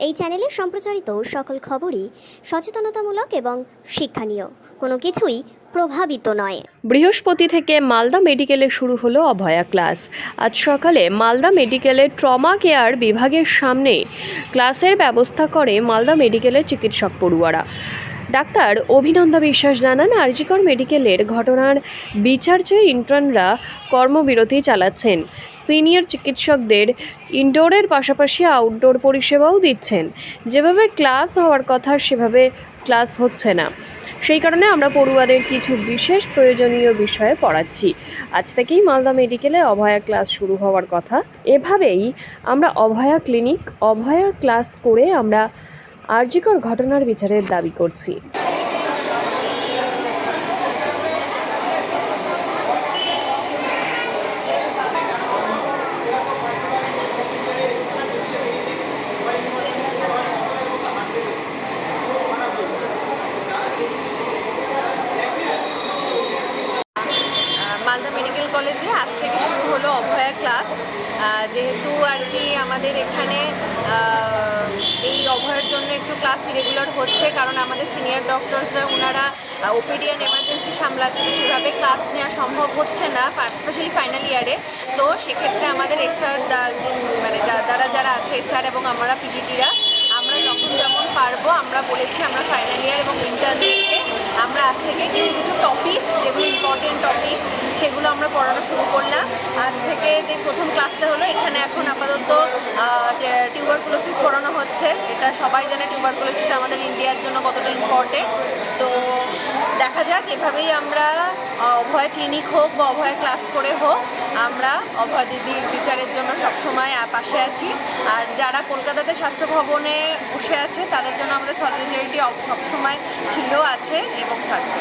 এই চ্যানেলে সম্প্রচারিত সকল খবরই সচেতনতামূলক এবং শিক্ষণীয়, কোনো কিছুই প্রভাবিত নয়। বৃহস্পতি থেকে মালদা মেডিকেলে শুরু হলো অভয়া ক্লাস। আজ সকালে মালদা মেডিকেলের ট্রমা কেয়ার বিভাগের সামনে ক্লাসের ব্যবস্থা করে মালদা মেডিকেলের চিকিৎসক পড়ুয়ারা। ডাক্তার অভিনন্দা বিশ্বাস জানান, আরজিকর মেডিকেলের ঘটনার বিচার চেয়ে ইন্টার্নরা কর্মবিরতি চালাচ্ছেন। সিনিয়র চিকিৎসকদের ইনডোরের পাশাপাশি আউটডোর পরিষেবাও দিচ্ছেন। যেভাবে ক্লাস হওয়ার কথা সেভাবে ক্লাস হচ্ছে না, সেই কারণে আমরা পড়ুয়াদের কিছু বিশেষ প্রয়োজনীয় বিষয়ে পড়াচ্ছি। আজ থেকেই মালদা মেডিকেলে অভয়া ক্লাস শুরু হওয়ার কথা। এভাবেই আমরা অভয়া ক্লিনিক, অভয়া ক্লাস করে আমরা আরজিকর ঘটনার বিচারের দাবি করছি। মালদা মেডিকেল কলেজে আজ থেকে শুরু হলো অভয়া ক্লাস। যেহেতু আর কি আমাদের এখানে এই অভয়ার জন্য একটু ক্লাস ইরেগুলার হচ্ছে, কারণ আমাদের সিনিয়র ডক্টরসরা ওনারা ওপিডি অ্যান্ড এমার্জেন্সি সামলাচ্ছে, সেভাবে ক্লাস নেওয়া সম্ভব হচ্ছে না, স্পেশালি ফাইনাল ইয়ারে। তো সেক্ষেত্রে আমাদের এসআর মানে যারা আছে এসআর এবং আমরা পিজিটিরা, আমরা যখন যেমন পারবো আমরা বলেছি আমরা ফাইনাল ইয়ার এবং ইন্টার্নদেরকে আমরা আজ থেকে কিছু কিছু টপিক, যেগুলো ইম্পর্টেন্ট টপিক, সেগুলো আমরা পড়ানো শুরু করলাম। আজ থেকে যে প্রথম ক্লাসটা হলো, এখানে এখন আপাতত টিউবারকুলোসিস পড়ানো হচ্ছে। এটা সবাই জানে টিউবারকুলোসিস আমাদের ইন্ডিয়ার জন্য কতটা ইম্পর্টেন্ট। তো দেখা যাক, এভাবেই আমরা অভয় ক্লিনিক হোক বা অভয় ক্লাস করে হোক, আমরা অভয় দিদির বিচারের জন্য সবসময় পাশে আছি। আর যারা কলকাতাতে স্বাস্থ্য ভবনে বসে আছে তাদের জন্য আমাদের সলিডারিটি সবসময় ছিল, আছে এবং থাকবে।